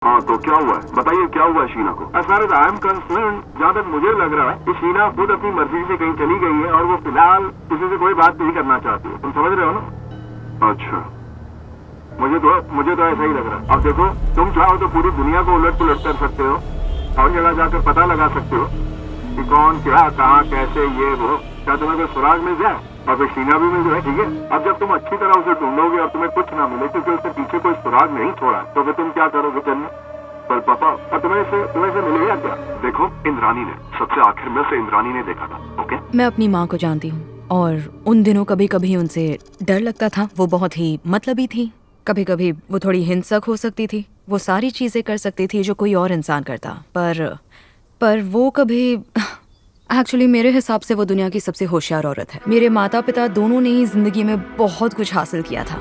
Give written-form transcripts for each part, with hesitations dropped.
हाँ तो क्या हुआ है, बताइए क्या हुआ है शीना को? As far as I am concerned, जहाँ तक मुझे लग रहा है कि शीना खुद अपनी मर्जी से कहीं चली गई है और वो फिलहाल किसी से कोई बात नहीं करना चाहती है। तुम समझ रहे हो ना? अच्छा, मुझे तो ऐसा ही लग रहा है। अब देखो, तुम चाहो तो पूरी दुनिया को उलट पुलट कर सकते हो और जगह जाकर पता लगा सकते हो कि कौन क्या कहाँ कैसे ये वो, क्या तुम्हें कोई सुराग मिल जाए और फिर शीना भी मिल जाए, ठीक है? अब जब तुम अच्छी तरह उसे ढूंढोगे और तुम्हें कुछ ना मिले क्योंकि उसके पीछे कोई सुराग नहीं छोड़ा, तो फिर तुम क्या करोगे? चलिए पर पापा, तुम्हें से मिलेगा क्या? देखो, इंद्रानी ने सबसे आखिर में से इंद्रानी ने देखा था। ओके, मैं अपनी माँ को जानती हूँ और उन दिनों कभी कभी उनसे डर लगता था। वो बहुत ही मतलबी थी, कभी कभी वो थोड़ी हिंसक हो सकती थी, वो सारी चीजें कर सकती थी जो कोई और इंसान करता, पर वो कभी एक्चुअली मेरे हिसाब से वो दुनिया की सबसे होशियार औरत है। मेरे माता पिता दोनों ने ही जिंदगी में बहुत कुछ हासिल किया था।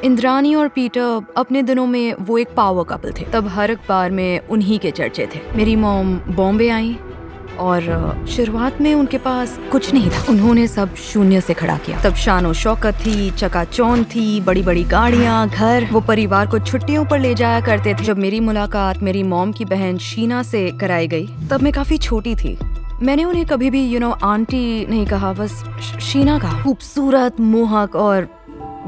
इंद्रानी और पीटर अपने दिनों में वो एक पावर कपल थे। तब हर अखबार में उन्हीं के चर्चे थे। मेरी मॉम बॉम्बे आई और शुरुआत में उनके पास कुछ नहीं था। उन्होंने सब शून्य से खड़ा किया। तब शानो शौकत थी, चकाचौंध थी, बड़ी बड़ी गाड़ियां, घर। वो परिवार को छुट्टियों पर ले जाया करते थे। जब मेरी मुलाकात मेरी मॉम की बहन शीना से कराई गई, तब मैं काफी छोटी थी। मैंने उन्हें कभी भी आंटी नहीं कहा, बस शीना कहा। खूबसूरत, मोहक और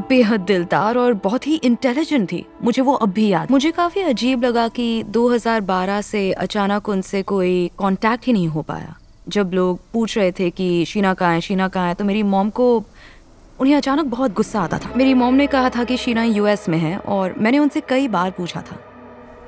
बेहद दिलदार और बहुत ही इंटेलिजेंट थी। मुझे वो अब भी याद। मुझे काफी अजीब लगा कि 2012 से अचानक उनसे कोई कांटेक्ट ही नहीं हो पाया। जब लोग पूछ रहे थे कि शीना कहाँ है, तो मेरी मॉम को उन्हें अचानक बहुत गुस्सा आता था। मेरी मॉम ने कहा था कि शीना यूएस में है और मैंने उनसे कई बार पूछा था।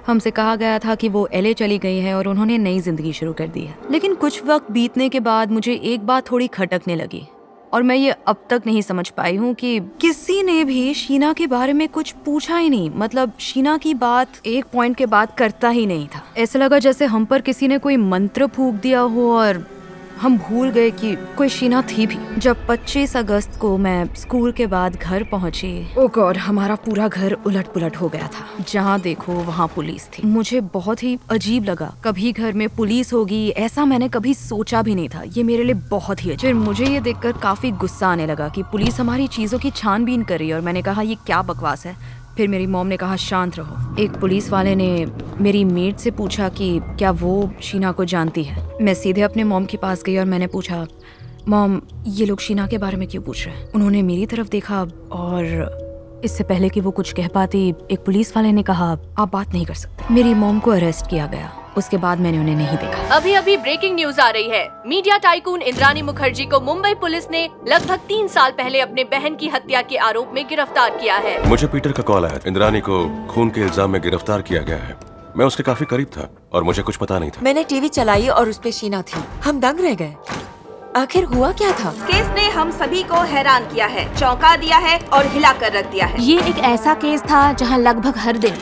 हमसे कहा गया था कि वो एलए चली गई है और उन्होंने नई जिंदगी शुरू कर दी है। लेकिन कुछ वक्त बीतने के बाद मुझे एक बात थोड़ी खटकने लगी और मैं ये अब तक नहीं समझ पाई हूँ कि किसी ने भी शीना के बारे में कुछ पूछा ही नहीं। मतलब शीना की बात एक पॉइंट के बाद करता ही नहीं था। ऐसा लगा जैसे हम पर किसी ने कोई मंत्र फूंक दिया हो और हम भूल गए कि कोई शीना थी भी। जब 25 अगस्त को मैं स्कूल के बाद घर पहुंची, ओ गॉड, हमारा पूरा घर उलट पुलट हो गया था। जहाँ देखो वहाँ पुलिस थी। मुझे बहुत ही अजीब लगा। कभी घर में पुलिस होगी ऐसा मैंने कभी सोचा भी नहीं था। ये मेरे लिए बहुत ही अजीब। फिर मुझे ये देखकर काफी गुस्सा आने लगा कि पुलिस हमारी चीजों की छानबीन कर रही है और मैंने कहा ये क्या बकवास है। फिर मेरी मॉम ने कहा शांत रहो। एक पुलिस वाले ने मेरी मेड से पूछा कि क्या वो शीना को जानती है। मैं सीधे अपने मॉम के पास गई और मैंने पूछा, मॉम ये लोग शीना के बारे में क्यों पूछ रहे हैं? उन्होंने मेरी तरफ देखा और इससे पहले कि वो कुछ कह पाती, एक पुलिस वाले ने कहा आप बात नहीं कर सकते। मेरी मॉम को अरेस्ट किया गया। उसके बाद मैंने उन्हें नहीं देखा। अभी अभी ब्रेकिंग न्यूज आ रही है। मीडिया टाइकून इंद्रानी मुखर्जी को मुंबई पुलिस ने लगभग 3 साल पहले अपने बहन की हत्या के आरोप में गिरफ्तार किया है। मुझे पीटर का कॉल आया। इंद्रानी को खून के इल्जाम में गिरफ्तार किया गया है। मैं उसके काफी करीब था और मुझे कुछ पता नहीं था। मैंने टीवी चलाई और उस पे शीना थी। हम दंग रह गए। आखिर हुआ क्या था? केस ने हम सभी को हैरान किया है, चौंका दिया है और हिला कर रख दिया है। ये एक ऐसा केस था जहां लगभग हर दिन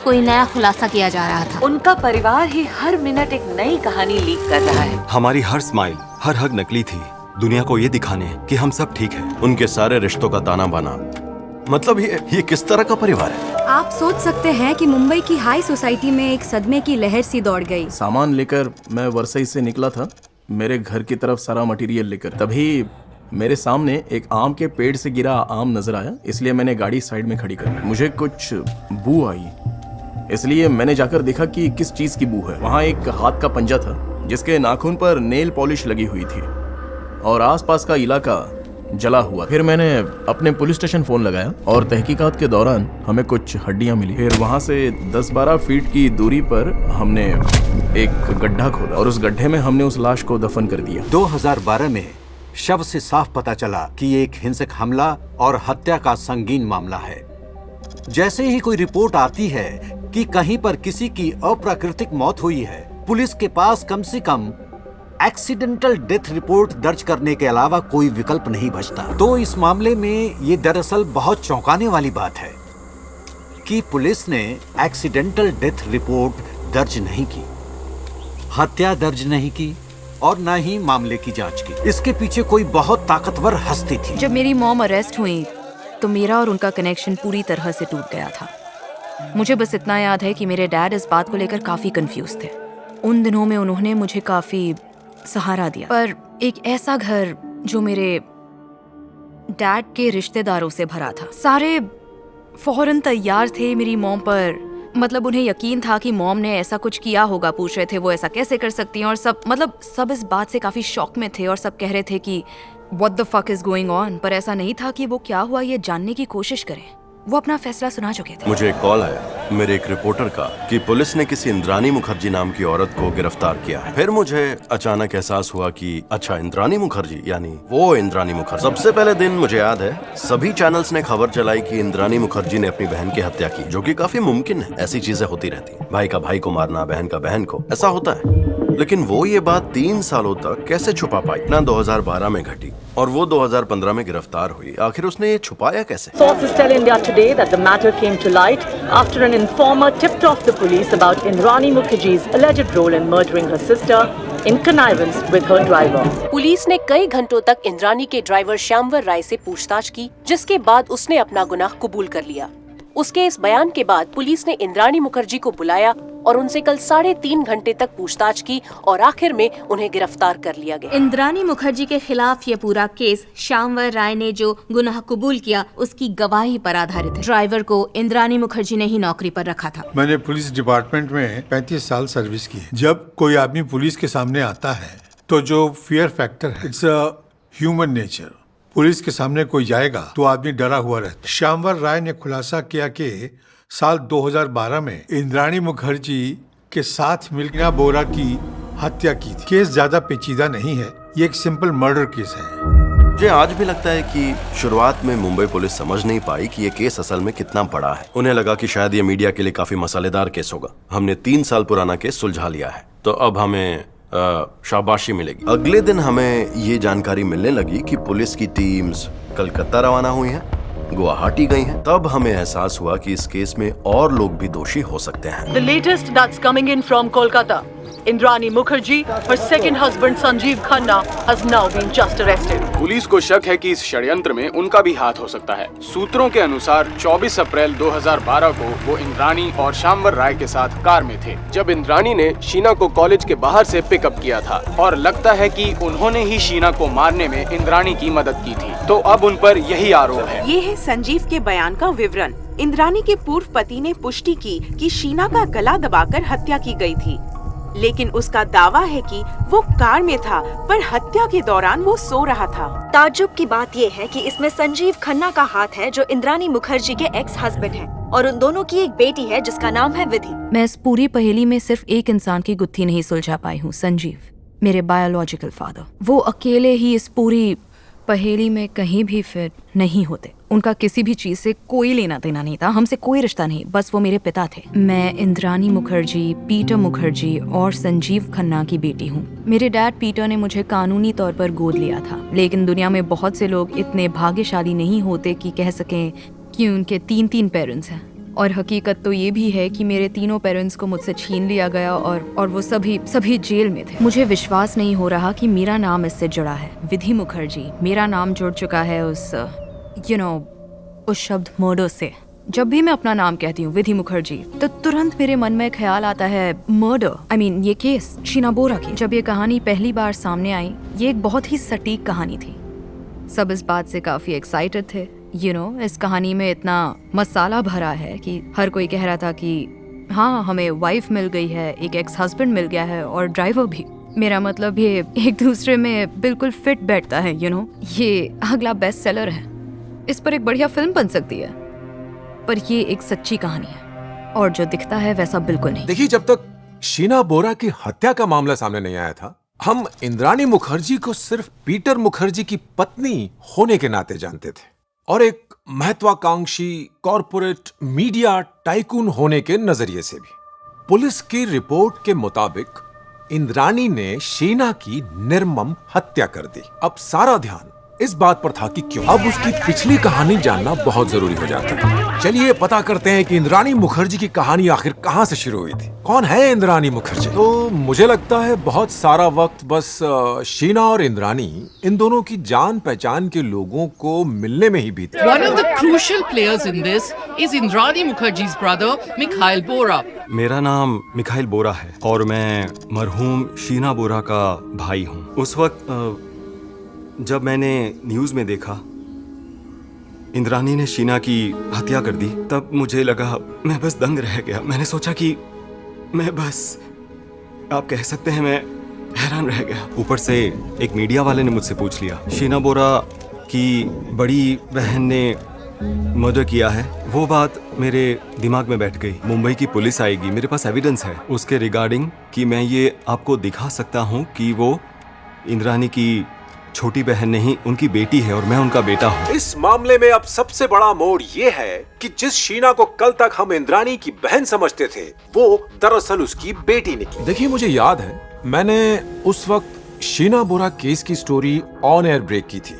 कोई नया खुलासा किया जा रहा था। उनका परिवार ही हर मिनट एक नई कहानी लीक कर रहा है। हमारी हर स्माइल, हर हग नकली थी, दुनिया को ये दिखाने कि हम सब ठीक हैं। उनके सारे रिश्तों का ताना बाना। मतलब ये किस तरह का परिवार है? आप सोच सकते हैं कि मुंबई की हाई सोसाइटी में एक सदमे की लहर सी दौड़ गई। सामान लेकर मैं वर्सई से निकला था, मेरे घर की तरफ सारा मटेरियल लेकर। तभी मेरे सामने एक आम के पेड़ से गिरा आम नजर आया, इसलिए मैंने गाड़ी साइड में खड़ी कर। मुझे कुछ बू आई, इसलिए मैंने जाकर देखा कि किस चीज की बू है। वहाँ एक हाथ का पंजा था जिसके नाखून पर नेल पॉलिश लगी हुई थी और आसपास का इलाका जला हुआ। फिर मैंने अपने पुलिस स्टेशन फोन लगाया और तहकीकात के दौरान हमें कुछ हड्डियां मिली। फिर वहाँ से 10-12 फीट की दूरी पर हमने एक गड्ढा खोदा और उस गड्ढे में हमने उस लाश को दफन कर दिया। 2012 में शव से साफ पता चला कि एक हिंसक हमला और हत्या का संगीन मामला है। जैसे ही कोई रिपोर्ट आती है कि कहीं पर किसी की अप्राकृतिक मौत हुई है, पुलिस के पास कम से कम एक्सीडेंटल डेथ रिपोर्ट दर्ज करने के अलावा कोई विकल्प नहीं बचता। तो इस मामले में ये दरअसल बहुत चौंकाने वाली बात है कि पुलिस ने एक्सीडेंटल डेथ रिपोर्ट दर्ज नहीं की, हत्या दर्ज नहीं की और न ही मामले की जांच की। इसके पीछे कोई बहुत ताकतवर हस्ती थी। जब मेरी मॉम अरेस्ट हुई तो मेरा और उनका कनेक्शन पूरी तरह से टूट गया था। मुझे बस इतना याद है कि मेरे डैड इस बात को लेकर काफी कंफ्यूज थे। उन दिनों में उन्होंने मुझे काफी सहारा दिया, पर एक ऐसा घर जो मेरे डैड के रिश्तेदारों से भरा था। सारे फौरन तैयार थे मेरी मॉम पर मतलब उन्हें यकीन था कि मॉम ने ऐसा कुछ किया होगा। पूछ रहे थे वो ऐसा कैसे कर सकती हैं, और सब इस बात से काफी शॉक में थे और सब कह रहे थे कि what the fuck is going on. पर ऐसा नहीं था कि वो क्या हुआ ये जानने की कोशिश करें। वो अपना फैसला सुना चुके थे। मुझे एक कॉल आया मेरे एक रिपोर्टर का कि पुलिस ने किसी इंद्रानी मुखर्जी नाम की औरत को गिरफ्तार किया है। फिर मुझे अचानक एहसास हुआ कि अच्छा, इंद्रानी मुखर्जी यानी वो इंद्रानी मुखर्जी। सबसे पहले दिन मुझे याद है सभी चैनल्स ने खबर चलाई कि इंद्रानी मुखर्जी ने अपनी बहन की हत्या की, जो कि काफी मुमकिन है। ऐसी चीजें होती रहती, भाई का भाई को मारना, बहन का बहन को, ऐसा होता है। लेकिन वो ये बात 3 सालों तक कैसे छुपा पाई? ना 2012 में घटी और वो 2015 में गिरफ्तार हुई। आखिर उसने ये छुपाया कैसे? Sources tell India today that the matter came to light after an informer tipped off the police about Indrani Mukherjee's alleged role in murdering her sister in connivance with her driver. Police ने कई घंटों तक इंद्रानी के driver Shyamvar राय से पूछताछ की, जिसके बाद उसने अपना गुनाह कबूल कर लिया। उसके इस बयान के बाद पुलिस ने इंद्रानी मुखर्जी को बुलाया और उनसे कल 3.5 घंटे तक पूछताछ की और आखिर में उन्हें गिरफ्तार कर लिया गया। इंद्रानी मुखर्जी के खिलाफ ये पूरा केस श्यामवर राय ने जो गुनाह कबूल किया उसकी गवाही पर आधारित है। ड्राइवर को इंद्रानी मुखर्जी ने ही नौकरी पर रखा था। मैंने पुलिस डिपार्टमेंट में 35 साल सर्विस की है। जब कोई आदमी पुलिस के सामने आता है तो जो फियर फैक्टर है, it's a human nature. Police के सामने कोई जाएगा तो आदमी डरा हुआ रहता। श्यामवर राय ने खुलासा किया कि साल 2012 में इंद्रानी मुखर्जी के साथ मिल्खा बोरा की हत्या की थी। केस ज्यादा पेचीदा नहीं है, ये एक सिंपल मर्डर केस है। मुझे आज भी लगता है कि शुरुआत में मुंबई पुलिस समझ नहीं पाई कि ये केस असल में कितना बड़ा है। उन्हें लगा कि शायद ये मीडिया के लिए काफी मसालेदार केस होगा। हमने 3 साल पुराना केस सुलझा लिया है, तो अब हमें शाबाशी मिलेगी। अगले दिन हमें ये जानकारी मिलने लगी कि पुलिस की टीम्स कलकत्ता रवाना हुई हैं, गुवाहाटी गई हैं। तब हमें एहसास हुआ कि इस केस में और लोग भी दोषी हो सकते हैं। The latest that's coming in from Kolkata. Indrani Mukherjee, her second husband Sanjeev Khanna has now been just arrested. Police को शक है कि इस षड्यंत्र में उनका भी हाथ हो सकता है। सूत्रों के अनुसार 24 अप्रैल 2012 को वो इंद्रानी और श्यामवर राय के साथ कार में थे, जब इंद्रानी ने शीना को कॉलेज के बाहर से पिकअप किया था और लगता है कि उन्होंने ही शीना को मारने में इंद्रानी की मदद की थी। तो अब उन पर यही आरोप है। ये है संजीव के बयान का विवरण। इंद्रानी के पूर्व पति ने पुष्टि की कि शीना का गला दबाकर हत्या की गई थी, लेकिन उसका दावा है कि वो कार में था, पर हत्या के दौरान वो सो रहा था। ताज्जुब की बात ये है कि इसमें संजीव खन्ना का हाथ है, जो इंद्रानी मुखर्जी के एक्स हस्बैंड हैं, और उन दोनों की एक बेटी है जिसका नाम है विधि। मैं इस पूरी पहेली में सिर्फ एक इंसान की गुत्थी नहीं सुलझा पाई हूँ, संजीव, मेरे बायोलॉजिकल फादर। वो अकेले ही इस पूरी पहेली में कहीं भी फिट नहीं होते। उनका किसी भी चीज से कोई लेना देना नहीं था, हमसे कोई रिश्ता नहीं, बस वो मेरे पिता थे। मैं इंद्रानी मुखर्जी, पीटर मुखर्जी और संजीव खन्ना की बेटी हूँ। मेरे डैड पीटर ने मुझे कानूनी तौर पर गोद लिया था, लेकिन दुनिया में बहुत से लोग इतने भाग्यशाली नहीं होते कि कह सकें कि उनके 3 पेरेंट्स हैं। और हकीकत तो ये भी है कि मेरे तीनों पेरेंट्स को मुझसे छीन लिया गया और वो सभी जेल में थे। मुझे विश्वास नहीं हो रहा कि मेरा नाम इससे जुड़ा है, विधि मुखर्जी। मेरा नाम जुड़ चुका है उस शब्द मर्डर से। जब भी मैं अपना नाम कहती हूँ विधि मुखर्जी, तो तुरंत मेरे मन में ख्याल आता है मर्डर, ये केस शीना बोरा की। जब ये कहानी पहली बार सामने आई, ये एक बहुत ही सटीक कहानी थी। सब इस बात से काफी एक्साइटेड थे। इस कहानी में इतना मसाला भरा है कि हर कोई कह रहा था कि हाँ, हमें वाइफ मिल गई है, एक एक्स हस्बैंड मिल गया है और ड्राइवर भी। मेरा मतलब ये एक दूसरे में बिल्कुल फिट बैठता है। ये अगला बेस्ट सेलर है, इस पर एक बढ़िया फिल्म बन सकती है। पर ये एक सच्ची कहानी है और जो दिखता है वैसा बिल्कुल नहीं। देखिए, जब तक शीना बोरा की हत्या का मामला सामने नहीं आया था, हम इंद्रानी मुखर्जी को सिर्फ पीटर मुखर्जी की पत्नी होने के नाते जानते थे और एक महत्वाकांक्षी कॉरपोरेट मीडिया टाइकून होने के नजरिए से भी। पुलिस की रिपोर्ट के मुताबिक इंद्रानी ने शीना की निर्मम हत्या कर दी। अब सारा ध्यान इस बात पर था कि क्यों। अब उसकी पिछली कहानी जानना बहुत जरूरी हो जाता है। चलिए पता करते हैं कि इंद्रानी मुखर्जी की कहानी आखिर कहां से शुरू हुई थी। कौन है इंद्रानी मुखर्जी? तो मुझे लगता है बहुत सारा वक्त बस शीना और इंद्रानी, इन दोनों की जान पहचान के लोगों को मिलने में ही बीता। One of the crucial players in this is Indrani Mukherjee's brother Mikhail Bora. मेरा नाम मिखाइल बोरा है और मैं मरहूम शीना बोरा का भाई हूँ। उस वक्त जब मैंने न्यूज़ में देखा इंद्रानी ने शीना की हत्या कर दी तब मुझे लगा, मैं बस दंग रह गया। मैंने सोचा कि मैं बस, आप कह सकते हैं मैं हैरान रह गया। ऊपर से एक मीडिया वाले ने मुझसे पूछ लिया, शीना बोरा की बड़ी बहन ने मर्डर किया है। वो बात मेरे दिमाग में बैठ गई। मुंबई की पुलिस आएगी, मेरे पास एविडेंस है उसके रिगार्डिंग कि मैं ये आपको दिखा सकता हूँ कि वो इंद्रानी की छोटी बहन नहीं, उनकी बेटी है और मैं उनका बेटा हूँ। इस मामले में अब सबसे बड़ा मोड़ ये है कि जिस शीना को कल तक हम इंद्रानी की बहन समझते थे, वो दरअसल उसकी बेटी निकली। देखिए, मुझे याद है मैंने उस वक्त शीना बोरा केस की स्टोरी ऑन एयर ब्रेक की थी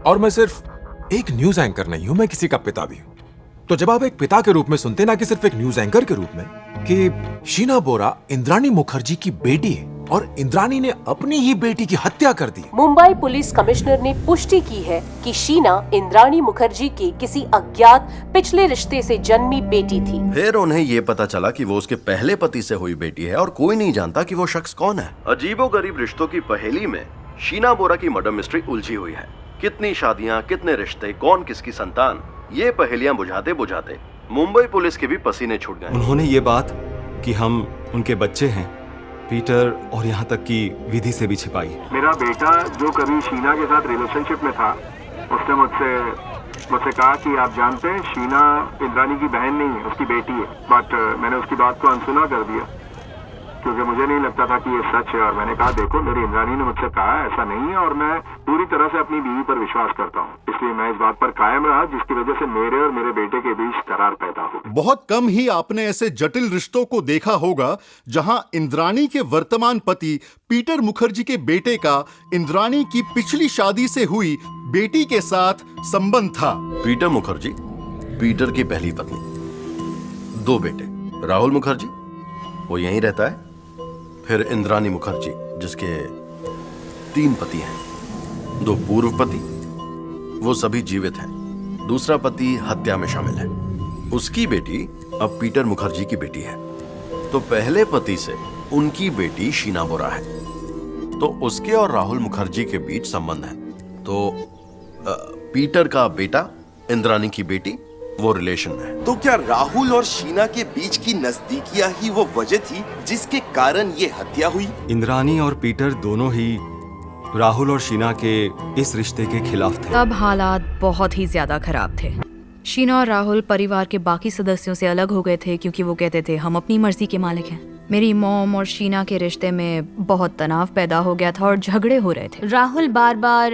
और मैं सिर्फ एक न्यूज एंकर नहीं हूं, मैं किसी का पिता भी हूं। तो जब आप एक पिता के रूप में सुनते ना कि सिर्फ एक न्यूज एंकर के रूप में कि शीना बोरा इंद्रानी मुखर्जी की बेटी है और इंद्रानी ने अपनी ही बेटी की हत्या कर दी। मुंबई पुलिस कमिश्नर ने पुष्टि की है कि शीना इंद्रानी मुखर्जी के किसी अज्ञात पिछले रिश्ते से जन्मी बेटी थी। फिर उन्हें ये पता चला कि वो उसके पहले पति से हुई बेटी है और कोई नहीं जानता कि वो शख्स कौन है। अजीबोगरीब रिश्तों की पहेली में शीना बोरा की मर्डर मिस्ट्री उलझी हुई है। कितनी शादियां, कितने रिश्ते, कौन किसकी संतान, ये पहेलियां बुझाते बुझाते मुंबई पुलिस के भी पसीने छूट गए। उन्होंने ये बात कि हम उनके बच्चे हैं पीटर और यहाँ तक कि विधि से भी छिपाई। मेरा बेटा जो कभी शीना के साथ रिलेशनशिप में था, उसने मुझसे कहा कि आप जानते हैं शीना इंद्रानी की बहन नहीं है, उसकी बेटी है। बट मैंने उसकी बात को अनसुना कर दिया क्योंकि मुझे नहीं लगता था कि ये सच है। और मैंने कहा, देखो मेरी इंद्रानी ने मुझसे कहा ऐसा नहीं है और मैं पूरी तरह से अपनी बीवी पर विश्वास करता हूँ, इसलिए मैं इस बात पर कायम रहा जिसकी वजह से मेरे और मेरे बेटे के बीच दरार पैदा हो। बहुत कम ही आपने ऐसे जटिल रिश्तों को देखा होगा जहां इंद्रानी के वर्तमान पति पीटर मुखर्जी के बेटे का इंद्रानी की पिछली शादी से हुई बेटी के साथ संबंध था। पीटर मुखर्जी, पीटर की पहली पत्नी, 2 बेटे, राहुल मुखर्जी वो यहीं रहता है, फिर इंद्रानी मुखर्जी जिसके 3 पति हैं, 2 पूर्व पति, वो सभी जीवित हैं, दूसरा पति हत्या में शामिल है, उसकी बेटी अब पीटर मुखर्जी की बेटी है। तो पहले पति से उनकी बेटी शीना बोरा है, तो उसके और राहुल मुखर्जी के बीच संबंध है। तो पीटर का बेटा, इंद्रानी की बेटी, वो रिलेशन में है। तो क्या राहुल और शीना के बीच की नजदीकियां ही वो वजह थी जिसके कारण ये हत्या हुई? इंद्रानी और पीटर दोनों ही राहुल और शीना के इस रिश्ते के खिलाफ थे। तब हालात बहुत ही ज्यादा खराब थे। शीना और राहुल परिवार के बाकी सदस्यों से अलग हो गए थे क्योंकि वो कहते थे हम अपनी मर्जी के मालिक हैं। मेरी मॉम और शीना के रिश्ते में बहुत तनाव पैदा हो गया था और झगड़े हो रहे थे। राहुल बार बार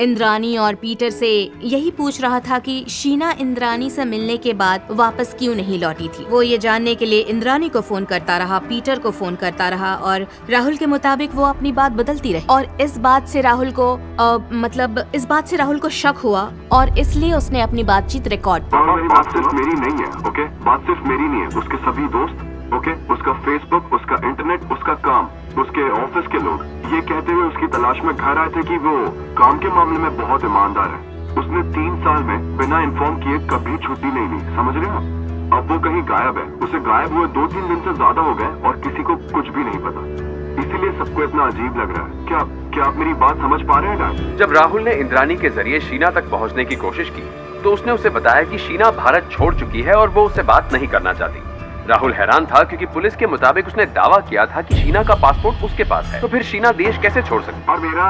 इंद्रानी और पीटर से यही पूछ रहा था कि शीना इंद्रानी से मिलने के बाद वापस क्यों नहीं लौटी थी। वो ये जानने के लिए इंद्रानी को फोन करता रहा, पीटर को फोन करता रहा और राहुल के मुताबिक वो अपनी बात बदलती रही। और इस बात से राहुल को शक हुआ और इसलिए उसने अपनी बातचीत रिकॉर्ड। बात सिर्फ मेरी नहीं है, ओके? बात सिर्फ मेरी नहीं है, उसके सभी दोस्त, ओके? उसका फेसबुक, उसका इंटरनेट, उसका काम, उसके ऑफिस के लोग ये कहते हुए उसकी तलाश में घर आए थे कि वो काम के मामले में बहुत ईमानदार है। उसने 3 साल में बिना इन्फॉर्म किए कभी छुट्टी नहीं ली, समझ रहे हो? अब वो कहीं गायब है। उसे गायब हुए 2-3 दिन से ज्यादा हो गए और किसी को कुछ भी नहीं पता। इसीलिए सबको इतना अजीब लग रहा है। क्या आप मेरी बात समझ पा रहे हैं गाइस? जब राहुल ने इंद्रानी के जरिए शीना तक पहुंचने की कोशिश की तो उसने उसे बताया कि शीना भारत छोड़ चुकी है और वो उससे बात नहीं करना चाहती। राहुल हैरान था क्योंकि पुलिस के मुताबिक उसने दावा किया था कि शीना का पासपोर्ट उसके पास है, तो फिर शीना देश कैसे छोड़ सकती? और मेरा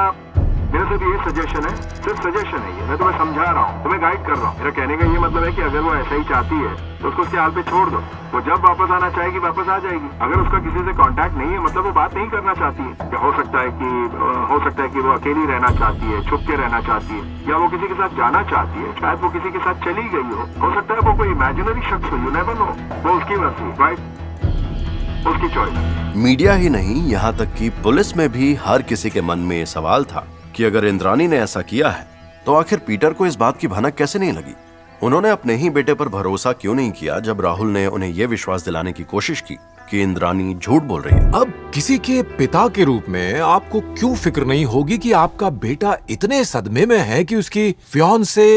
सिर्फ ये सजेशन है, सिर्फ सजेशन है ये, मैं तुम्हें समझा रहा हूँ, तुम्हें गाइड कर रहा हूँ। मेरा कहने का ये मतलब है कि अगर वो ऐसा ही चाहती है तो उसको उसके हाल पे छोड़ दो। वो जब वापस आना चाहेगी वापस आ जाएगी। अगर उसका किसी से कांटेक्ट नहीं है मतलब वो बात नहीं करना चाहती है। हो सकता है कि वो अकेली रहना चाहती है, छुप के रहना चाहती है, या वो किसी के साथ जाना चाहती है। शायद वो किसी के साथ चली गई हो सकता है वो कोई इमेजिनरी शख्स हो, यू नेवर नो। वो उसकी मर्जी, राइट, उसकी चॉइस। मीडिया ही नहीं, यहाँ तक कि पुलिस में भी हर किसी के मन में ये सवाल था कि अगर इंद्रानी ने ऐसा किया है तो आखिर पीटर को इस बात की भनक कैसे नहीं लगी? उन्होंने अपने ही बेटे पर भरोसा क्यों नहीं किया जब राहुल ने उन्हें यह विश्वास दिलाने की कोशिश की कि इंद्रानी झूठ बोल रही है? अब किसी के पिता के रूप में आपको क्यों फिक्र नहीं होगी कि आपका बेटा इतने सदमे में है कि उसकी फियांसे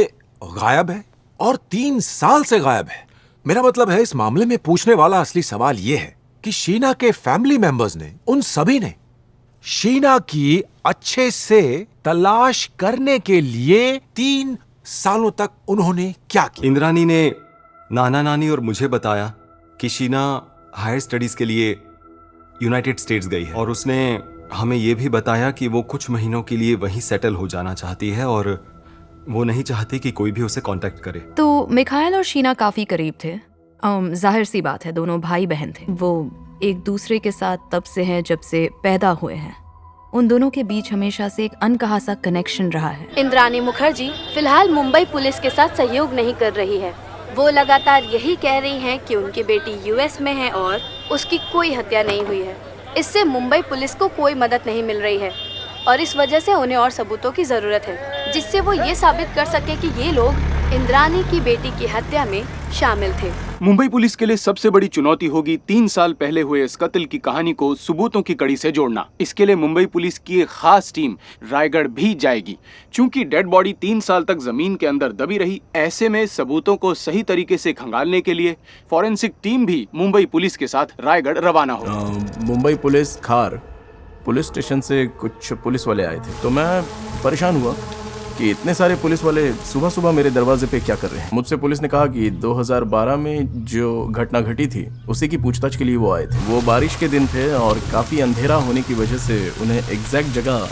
गायब है और 3 साल से गायब है? मेरा मतलब है, इस मामले में पूछने वाला असली सवाल यह है कि शीना के फैमिली मेंबर्स ने, उन सभी ने शीना की अच्छे से तलाश करने के लिए 3 सालों तक उन्होंने क्या किया? इंद्रानी ने नाना नानी और मुझे बताया कि शीना हायर स्टडीज के लिए यूनाइटेड स्टेट्स गई है और उसने हमें यह भी बताया कि वो कुछ महीनों के लिए वहीं सेटल हो जाना चाहती है और वो नहीं चाहती कि कोई भी उसे कांटेक्ट करे। तो मिखाइल और शीना काफी करीब थे। जाहिर सी बात है, दोनों भाई बहन थे। वो एक दूसरे के साथ तब से हैं जब से पैदा हुए हैं। उन दोनों के बीच हमेशा से एक अनकहा सा कनेक्शन रहा है। इंद्रानी मुखर्जी फिलहाल मुंबई पुलिस के साथ सहयोग नहीं कर रही है। वो लगातार यही कह रही हैं कि उनकी बेटी यूएस में है और उसकी कोई हत्या नहीं हुई है। इससे मुंबई पुलिस को कोई मदद नहीं मिल रही है और इस वजह से उन्हें और सबूतों की जरूरत है जिससे वो ये साबित कर सके कि ये लोग इंद्रानी की बेटी की हत्या में शामिल थे। मुंबई पुलिस के लिए सबसे बड़ी चुनौती होगी 3 साल पहले हुए इस कत्ल की कहानी को सबूतों की कड़ी से जोड़ना। इसके लिए मुंबई पुलिस की एक खास टीम रायगढ़ भी जाएगी। चूंकि डेड बॉडी 3 साल तक जमीन के अंदर दबी रही, ऐसे में सबूतों को सही तरीके से खंगालने के लिए फॉरेंसिक टीम भी मुंबई पुलिस के साथ रायगढ़ रवाना हो। मुंबई पुलिस खार पुलिस स्टेशन से कुछ पुलिस वाले आए थे, तो मैं परेशान हुआ कि इतने सारे पुलिस वाले सुबह सुबह मेरे दरवाजे पे क्या कर रहे हैं। मुझसे पुलिस ने कहा कि 2012 में जो घटना घटी थी उसी की पूछताछ के लिए वो आए थे। वो बारिश के दिन थे और काफ़ी अंधेरा होने की वजह से उन्हें एग्जैक्ट जगह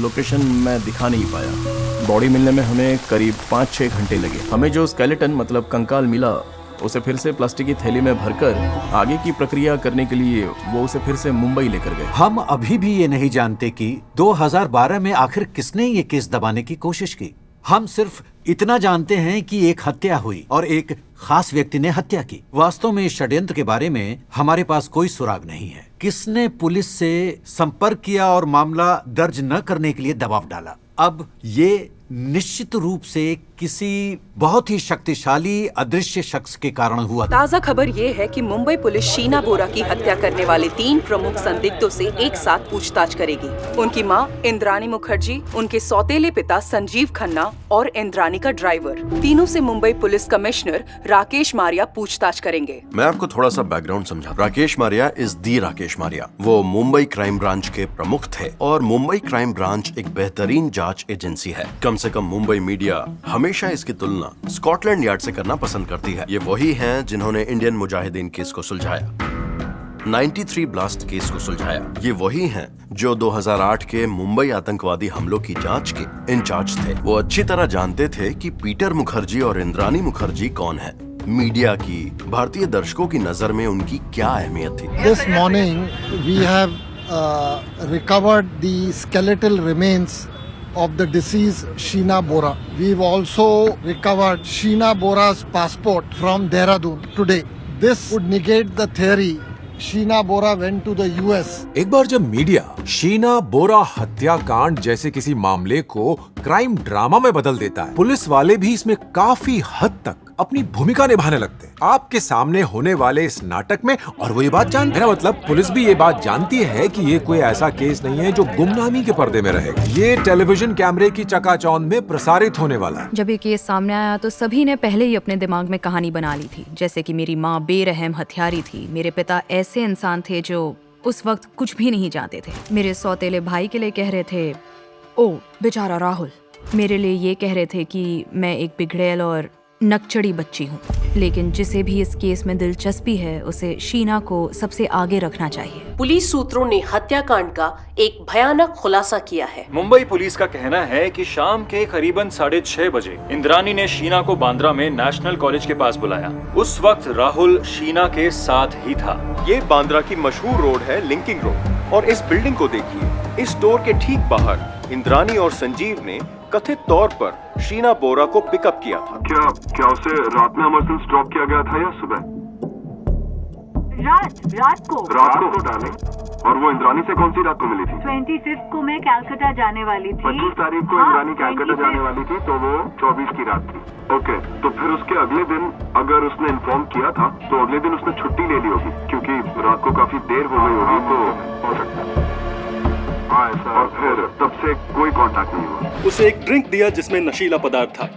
लोकेशन मैं दिखा नहीं पाया। बॉडी मिलने में हमें करीब 5-6 घंटे लगे। हमें जो स्केलेटन मतलब कंकाल मिला उसे फिर से प्लास्टिक की थैली में भरकर आगे की प्रक्रिया करने के लिए वो उसे फिर से मुंबई लेकर गए। हम अभी भी ये नहीं जानते कि 2012 में आखिर किसने ये केस दबाने की कोशिश की। हम सिर्फ इतना जानते हैं कि एक हत्या हुई और एक खास व्यक्ति ने हत्या की। वास्तव में इस षड्यंत्र के बारे में हमारे पास कोई सुराग नहीं है। किसने पुलिस से संपर्क किया और मामला दर्ज न करने के लिए दबाव डाला? अब ये निश्चित रूप से किसी बहुत ही शक्तिशाली अदृश्य शख्स के कारण हुआ। ताज़ा खबर ये है कि मुंबई पुलिस शीना बोरा की हत्या करने वाले 3 प्रमुख संदिग्धों से एक साथ पूछताछ करेगी। उनकी मां इंद्रानी मुखर्जी, उनके सौतेले पिता संजीव खन्ना और इंद्रानी का ड्राइवर। तीनों से मुंबई पुलिस कमिश्नर राकेश मारिया पूछताछ करेंगे। मैं आपको थोड़ा सा बैकग्राउंड समझा। Rakesh Maria is the Rakesh Maria. वो मुंबई क्राइम ब्रांच के प्रमुख थे और मुंबई क्राइम ब्रांच एक बेहतरीन जांच एजेंसी है। कम से कम मुंबई मीडिया हमेशा इसकी तुलना स्कॉटलैंड यार्ड से करना पसंद करती है। ये वही हैं जिन्होंने इंडियन मुजाहिदीन केस को सुलझाया, 93 ब्लास्ट केस को सुलझाया। ये वही हैं जो 2008 के मुंबई आतंकवादी हमलों की जांच के इंचार्ज थे। वो अच्छी तरह जानते थे कि पीटर मुखर्जी और इंद्रानी मुखर्जी कौन है। मीडिया की, भारतीय दर्शकों की नजर में उनकी क्या अहमियत थी। This morning we have recovered the skeletal remains of the deceased Sheena Bora. We've also recovered Sheena Bora's passport from Dehradun today. This would negate the theory Sheena Bora went to the US. एक बार जब media Sheena बोरा हत्याकांड जैसे किसी मामले को crime drama में बदल देता है, पुलिस वाले भी इसमें काफी हद तक अपनी भूमिका निभाने लगते हैं आपके सामने होने वाले इस नाटक में। और वो ये बात जानते हैं, मतलब पुलिस भी ये बात जानती है कि ये कोई ऐसा केस नहीं है जो गुमनामी के पर्दे में रहेगा। ये टेलीविजन कैमरे की चकाचौंध में प्रसारित होने वाला है। जब ये केस सामने आया तो सभी ने पहले ही अपने दिमाग में कहानी बना ली थी, जैसे कि मेरी माँ बेरहम हत्यारी थी, मेरे पिता ऐसे इंसान थे जो उस वक्त कुछ भी नहीं जानते थे, मेरे सौतेले भाई के लिए कह रहे थे ओ बेचारा राहुल, मेरे लिए ये कह रहे थे कि मैं एक बिगड़ैल और नकचड़ी बच्ची हूँ। लेकिन जिसे भी इस केस में दिलचस्पी है उसे शीना को सबसे आगे रखना चाहिए। पुलिस सूत्रों ने हत्याकांड का एक भयानक खुलासा किया है। मुंबई पुलिस का कहना है कि शाम के करीबन 6:30 बजे इंद्रानी ने शीना को बांद्रा में नेशनल कॉलेज के पास बुलाया। उस वक्त राहुल शीना के साथ ही था। ये बांद्रा की मशहूर रोड है, लिंकिंग रोड, और इस बिल्डिंग को देखिए। इस स्टोर के ठीक बाहर इंद्रानी और संजीव ने कथित तौर पर शीना बोरा को पिकअप किया था। क्या उसे रात में अमरजेंसी ड्रॉप किया गया था या सुबह? रात को डाले। और वो इंद्रानी से कौन सी रात को मिली थी? 25 को मैं कलकत्ता जाने वाली थी। 25 तारीख को इंद्रानी कलकत्ता जाने वाली थी, तो वो 24 की रात थी। ओके, तो फिर उसके अगले दिन अगर उसने इन्फॉर्म किया था तो अगले दिन उसने छुट्टी ले ली होगी, क्योंकि रात को काफी देर हो गई होगी, तो हो सकता है। और फिर तब से कोई कांटेक्ट नहीं हुआ। उसे एक ड्रिंक दिया जिसमें नशीला पदार्थ था।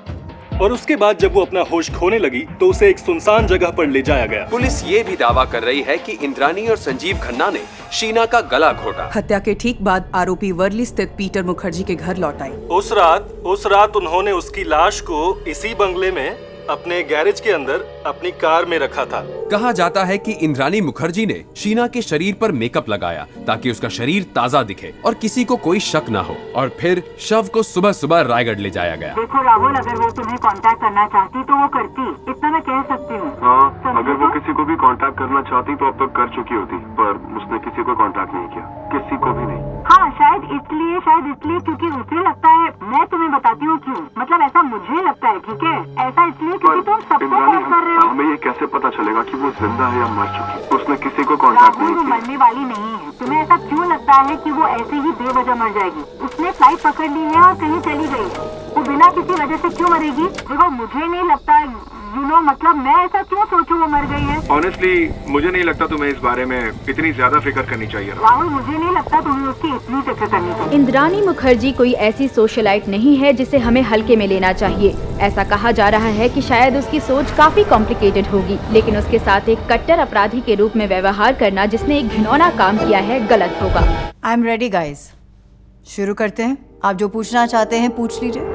और उसके बाद जब वो अपना होश खोने लगी तो उसे एक सुनसान जगह पर ले जाया गया। पुलिस ये भी दावा कर रही है कि इंद्रानी और संजीव खन्ना ने शीना का गला घोटा। हत्या के ठीक बाद आरोपी वर्ली स्थित पीटर मुखर्जी के घर लौट आए। उस रात उन्होंने उसकी लाश को इसी बंगले में अपने गैरेज के अंदर अपनी कार में रखा था। कहा जाता है कि इंद्रानी मुखर्जी ने शीना के शरीर पर मेकअप लगाया ताकि उसका शरीर ताजा दिखे और किसी को कोई शक न हो, और फिर शव को सुबह सुबह रायगढ़ ले जाया गया। देखो राहुल, अगर वो तुम्हें कांटेक्ट करना चाहती तो वो करती, इतना मैं कह सकती हूँ। हाँ, अगर वो किसी को भी कांटेक्ट करना चाहती तो अब तक कर चुकी होती, पर उसने किसी को कांटेक्ट नहीं किया, किसी को भी नहीं। हाँ, शायद इसलिए क्योंकि उसे लगता है, मैं तुम्हें बताती हूँ क्यों, मतलब ऐसा मुझे लगता है, ठीक है, ऐसा इसलिए क्योंकि तुम सबको कॉल कर रहे हो। हमें ये कैसे पता चलेगा कि वो जिंदा है या मर चुकी? उसने किसी को कांटेक्ट नहीं किया। वो मरने वाली नहीं है। तुम्हें ऐसा क्यों लगता है कि वो ऐसे ही बेवजह मर जाएगी? उसने फ्लाइट पकड़ ली है और कहीं चली गई, वो बिना किसी वजह से क्यों मरेगी? देखो, मुझे नहीं लगता, मतलब मैं ऐसा क्यों सोचूं वो मर गई है। ऑनेस्टली मुझे नहीं लगता तुम्हें इस बारे में इतनी ज्यादा फिक्र करनी चाहिए। राहुल, मुझे नहीं लगता तुम्हें उसकी इतनी फिक्र करनी चाहिए। इंद्रानी मुखर्जी कोई ऐसी सोशलाइट नहीं है जिसे हमें हल्के में लेना चाहिए। ऐसा कहा जा रहा है कि शायद उसकी सोच काफी कॉम्प्लिकेटेड होगी, लेकिन उसके साथ एक कट्टर अपराधी के रूप में व्यवहार करना जिसने एक घिनौना काम किया है गलत होगा। आई एम रेडी गाइज, शुरू करते हैं। आप जो पूछना चाहते हैं पूछ लीजिए।